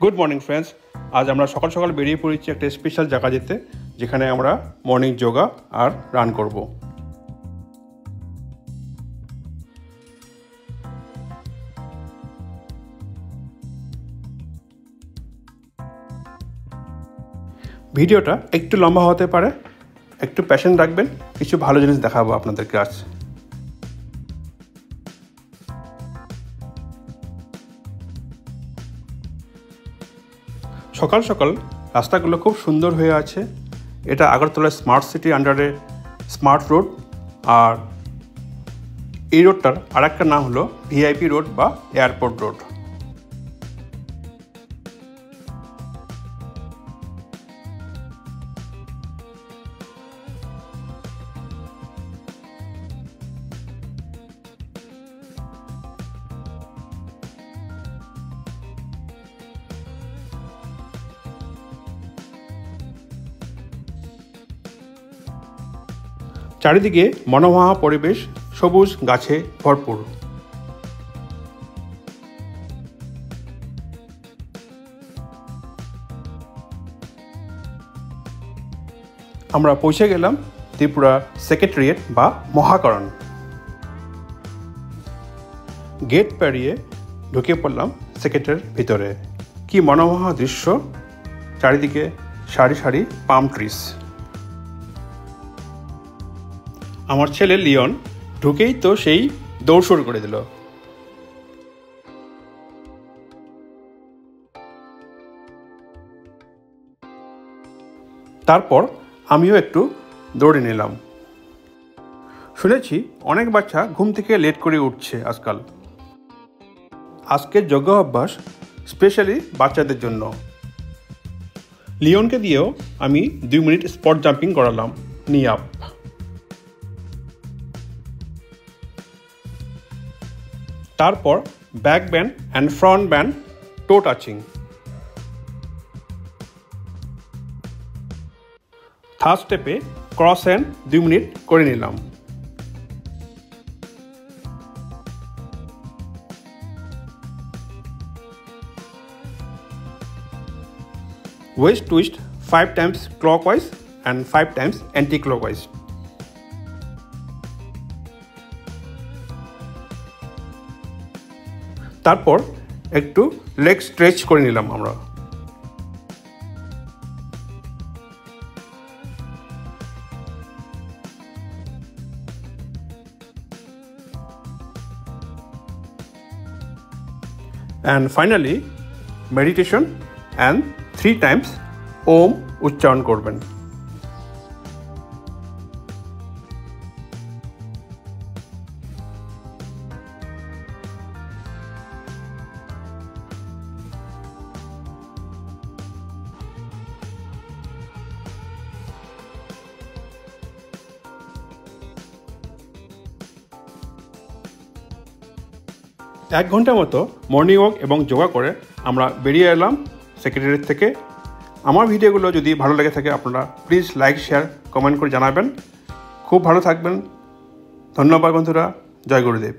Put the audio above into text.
Good morning friends. আজ আমরা সকাল সকাল বেরিয়ে পড়েছি একটা স্পেশাল জায়গা যেতে, যেখানে আমরা মর্নিং যোগা আর রান করব। ভিডিওটা একটু লম্বা হতে পারে, একটু প্যাশন রাখবেন, কিছু ভালো জিনিস দেখাবো আপনাদেরকে আজ। সকাল সকাল রাস্তাগুলো খুব সুন্দর হয়ে আছে। এটা আগরতলা স্মার্ট সিটি আন্ডারে স্মার্ট রোড, আর এই রোডটার আরেকটা নাম হলো ভিআইপি রোড বা এয়ারপোর্ট রোড। চারিদিকে মনোমোহা পরিবেশ, সবুজ গাছে ভরপুর। আমরা পৌঁছে গেলাম ত্রিপুরা সেক্রেটারিয়েট বা মহাকরণ। গেট পেরিয়ে ঢুকে পড়লাম সেক্রেটারির ভিতরে। কি মনোমোহা দৃশ্য, চারিদিকে সারি সারি পাম ট্রিস। আমার ছেলে লিওন ঢুকেই তো সেই দৌড় শুরু করে দিল। তারপর আমিও একটু দৌড়ে নিলাম। শুনেছি অনেক বাচ্চা ঘুম থেকে লেট করে উঠছে আজকাল। আজকের যোগ অভ্যাস স্পেশালি বাচ্চাদের জন্য। লিওনকে দিয়েও আমি 2 মিনিট স্পট জাম্পিং করালাম, নি আপ। তারপর back bend and front bend toe touching. Third স্টেপে ক্রস হ্যান্ড 2 মিনিট করে নিলাম। Waist twist 5 times clockwise and 5 times anti clockwise. তারপর একটু লেগ স্ট্রেচ করে নিলাম আমরা। And finally meditation and 3 times Om উচ্চারণ করবেন। এক ঘন্টা মতো মর্নিং ওয়াক এবং যোগা করে আমরা বেরিয়ে এলাম সেক্রেটারিয়েট থেকে। আমার ভিডিওগুলো যদি ভালো লেগে থাকে আপনারা প্লিজ লাইক, শেয়ার, কমেন্ট করে জানাবেন। খুব ভালো থাকবেন। ধন্যবাদ বন্ধুরা। জয় গুরুদেব।